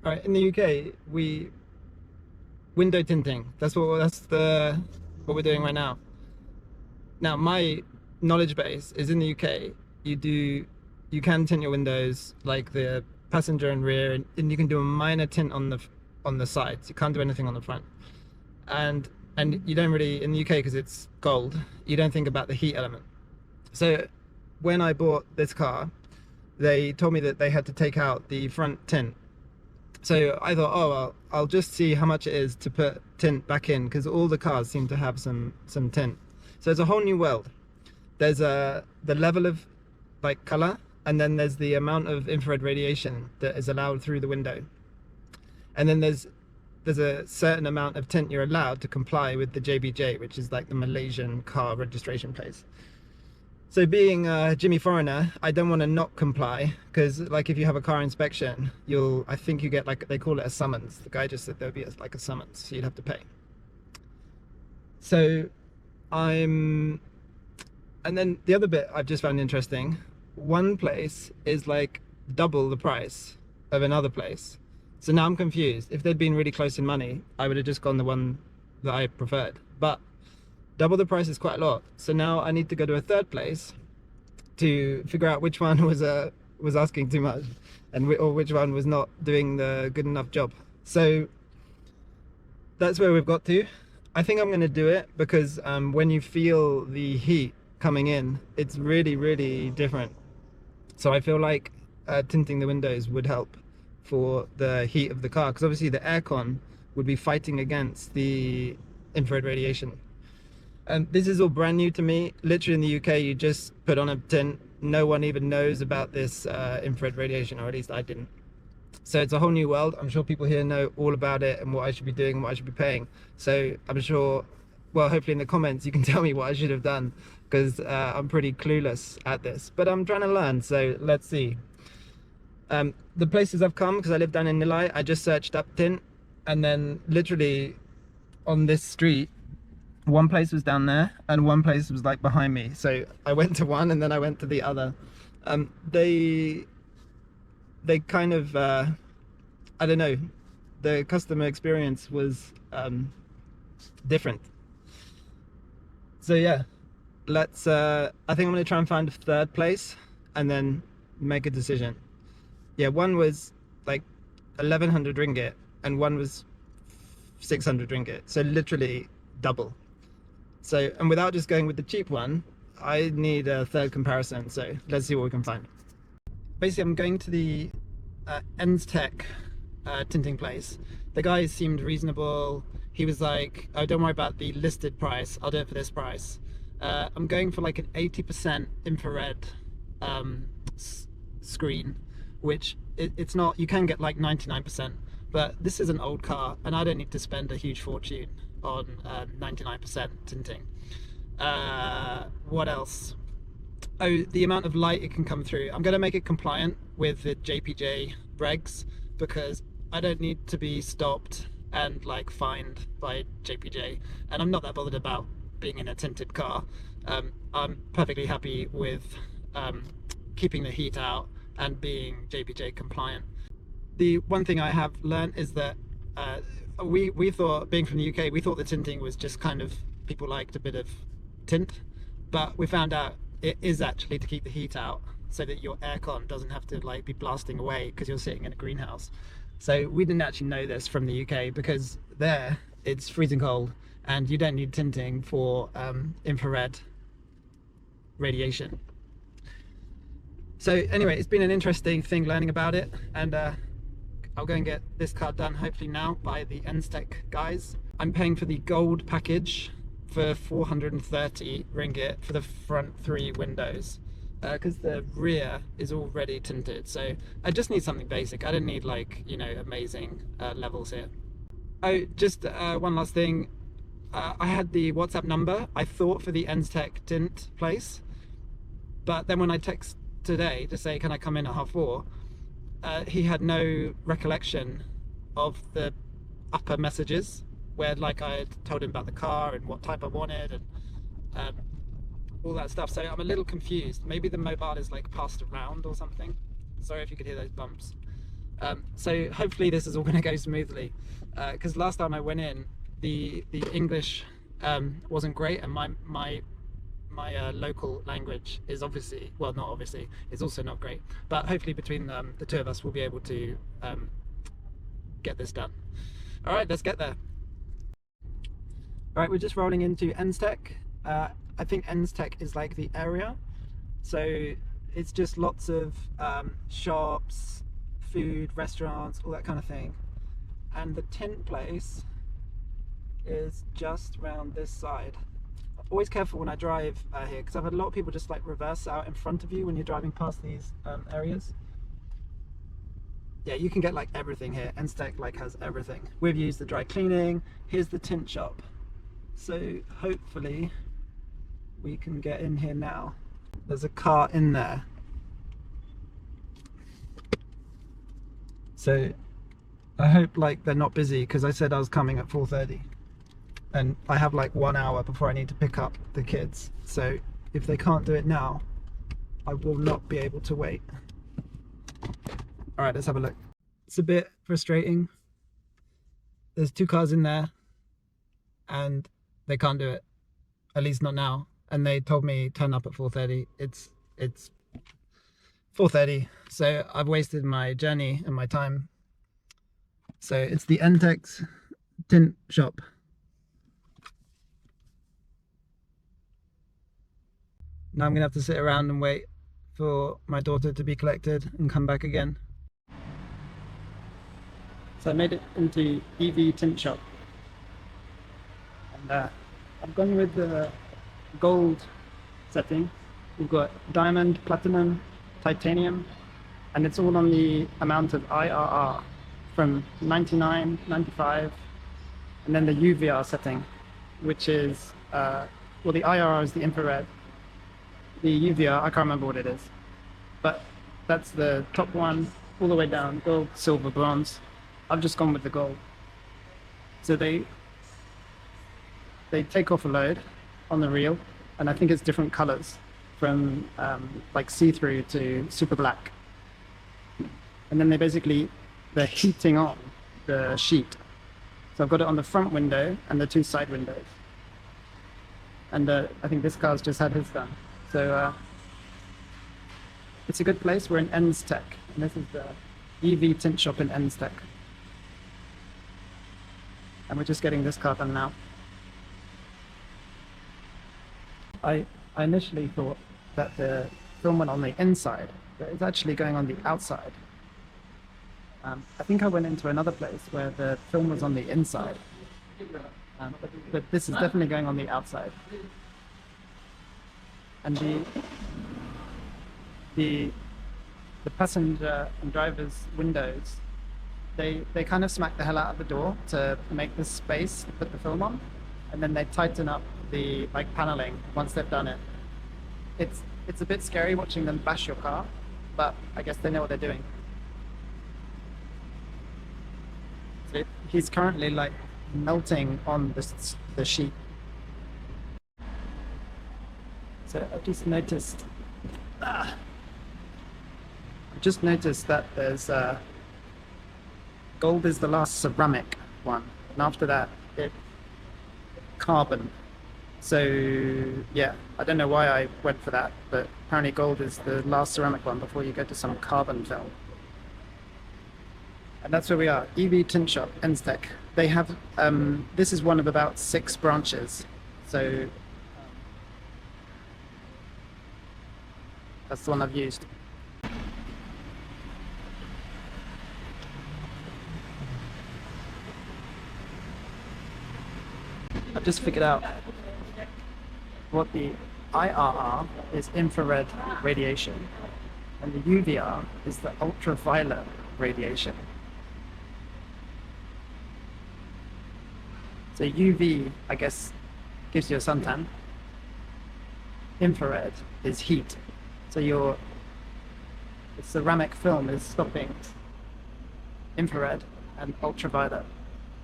All right, in the UK, we window tinting. What we're doing right now. Now, my knowledge base is in the UK. You can tint your windows like the passenger and rear, and you can do a minor tint on the sides. You can't do anything on the front. And you don't really in the UK because it's gold. You don't think about the heat element. So when I bought this car, they told me that they had to take out the front tint. So I thought, oh well, I'll just see how much it is to put tint back in because all the cars seem to have some tint. So it's a whole new world. There's the level of like color, and then there's the amount of infrared radiation that is allowed through the window, and then there's a certain amount of tint you're allowed to comply with the JBJ, which is like the Malaysian car registration place. So being a Jimmy foreigner, I don't want to not comply because like if you have a car inspection, I think you get like, they call it a summons. The guy just said there'll be like a summons, so you'd have to pay. So and then the other bit I've just found interesting, one place is like double the price of another place. So now I'm confused. If they'd been really close in money, I would have just gone the one that I preferred. But double the price is quite a lot. So now I need to go to a third place to figure out which one was asking too much or which one was not doing the good enough job. So that's where we've got to. I think I'm going to do it because when you feel the heat coming in, it's really, really different. So I feel like tinting the windows would help for the heat of the car because obviously the aircon would be fighting against the infrared radiation. This is all brand new to me. Literally in the UK, you just put on a tint. No one even knows about this infrared radiation, or at least I didn't. So it's a whole new world. I'm sure people here know all about it and what I should be doing and what I should be paying. So I'm sure, well, hopefully in the comments you can tell me what I should have done because I'm pretty clueless at this. But I'm trying to learn, so let's see. The places I've come, because I live down in Nilai, I just searched up tint, and then literally on this street, one place was down there and one place was like behind me. So I went to one and then I went to the other. They kind of, I don't know, the customer experience was different. So yeah, I think I'm going to try and find a third place and then make a decision. Yeah, one was like 1100 ringgit and one was 600 ringgit. So literally double. So, and without just going with the cheap one, I need a third comparison. So let's see what we can find. Basically, I'm going to the EN Tint tinting place. The guy seemed reasonable. He was like, oh, don't worry about the listed price. I'll do it for this price. I'm going for like an 80% infrared screen, which it's not, you can get like 99%, but this is an old car and I don't need to spend a huge fortune on 99% tinting. What else? Oh, the amount of light it can come through. I'm going to make it compliant with the JPJ regs because I don't need to be stopped and like fined by JPJ, and I'm not that bothered about being in a tinted car. I'm perfectly happy with keeping the heat out and being JPJ compliant. The one thing I have learned is that we thought, being from the UK, we thought the tinting was just kind of, people liked a bit of tint, but we found out it is actually to keep the heat out so that your aircon doesn't have to like be blasting away because you're sitting in a greenhouse. So we didn't actually know this from the UK because there it's freezing cold and you don't need tinting for infrared radiation. So anyway, it's been an interesting thing learning about it, and I'll go and get this car done hopefully now by the EN Tint guys. I'm paying for the gold package for 430 ringgit for the front 3 windows because the rear is already tinted. So I just need something basic. I don't need like, you know, amazing levels here. Oh, just one last thing. I had the WhatsApp number, I thought, for the EN Tint place, but then when I text today to say can I come in at 4:30, he had no recollection of the upper messages where like I had told him about the car and what type I wanted and all that stuff. So I'm a little confused. Maybe the mobile is like passed around or something. Sorry if you could hear those bumps. So hopefully this is all going to go smoothly, because last time I went in, the English wasn't great, and my local language is obviously, well, not obviously, is also not great. But hopefully between the two of us, we'll be able to get this done. All right, let's get there. All right, we're just rolling into Tech. I think Tech is like the area, so it's just lots of shops, food, restaurants, all that kind of thing. And the tint place is just around this side. Always careful when I drive here, because I've had a lot of people just like reverse out in front of you when you're driving past these areas. Yeah, you can get like everything here. Tech like has everything. We've used the dry cleaning. Here's the tint shop. So hopefully we can get in here now. There's a car in there. So I hope like they're not busy, because I said I was coming at 4:30. And I have like 1 hour before I need to pick up the kids. So if they can't do it now, I will not be able to wait. All right, let's have a look. It's a bit frustrating. There's 2 cars in there and they can't do it, at least not now. And they told me turn up at 4:30. It's 4:30, so I've wasted my journey and my time. So it's the Tech tint shop. Now I'm gonna have to sit around and wait for my daughter to be collected and come back again. So I made it into EV tint shop, and I've gone with the gold setting. We've got diamond, platinum, titanium, and it's all on the amount of IRR from 99, 95, and then the UVR setting, which is well, the IRR is the infrared. The UVR, I can't remember what it is, but that's the top one, all the way down, gold, silver, bronze. I've just gone with the gold. So they take off a load on the reel, and I think it's different colors from like see-through to super black. And then they're heating on the sheet. So I've got it on the front window and the 2 side windows. And I think this car's just had his done. So it's a good place. We're in Tech, and this is the EV tint shop in Tech. And we're just getting this car done now. I initially thought that the film went on the inside, but it's actually going on the outside. I think I went into another place where the film was on the inside, but this is definitely going on the outside. And the passenger and driver's windows, they kind of smack the hell out of the door to make this space to put the film on, and then they tighten up the like paneling once they've done it. It's a bit scary watching them bash your car, but I guess they know what they're doing. So he's currently like melting on the sheet. So I've just noticed that there's gold is the last ceramic one, and after that it's carbon. So yeah, I don't know why I went for that, but apparently gold is the last ceramic one before you go to some carbon film. And that's where we are, EV Tint Shop, Tech. They have, this is one of about 6 branches. So that's the one I've used. I've just figured out what the IRR is, infrared radiation, and the UVR is the ultraviolet radiation. So UV, I guess, gives you a suntan. Infrared is heat. So the ceramic film is stopping infrared and ultraviolet.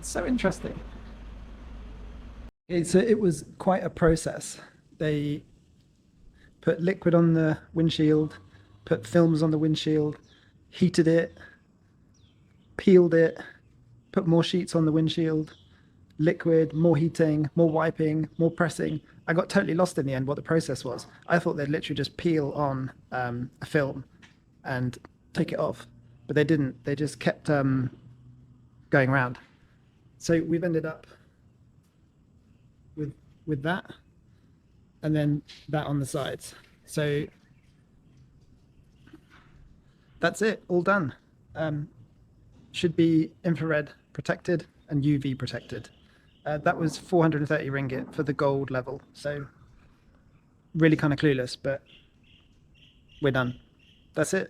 It's so interesting. Okay, so it was quite a process. They put liquid on the windshield, put films on the windshield, heated it, peeled it, put more sheets on the windshield, liquid, more heating, more wiping, more pressing. I got totally lost in the end what the process was. I thought they'd literally just peel on a film and take it off, but they didn't. They just kept going around. So we've ended up with that, and then that on the sides. So that's it, all done. Should be infrared protected and UV protected. That was 430 ringgit for the gold level. So really kind of clueless, but we're done. That's it.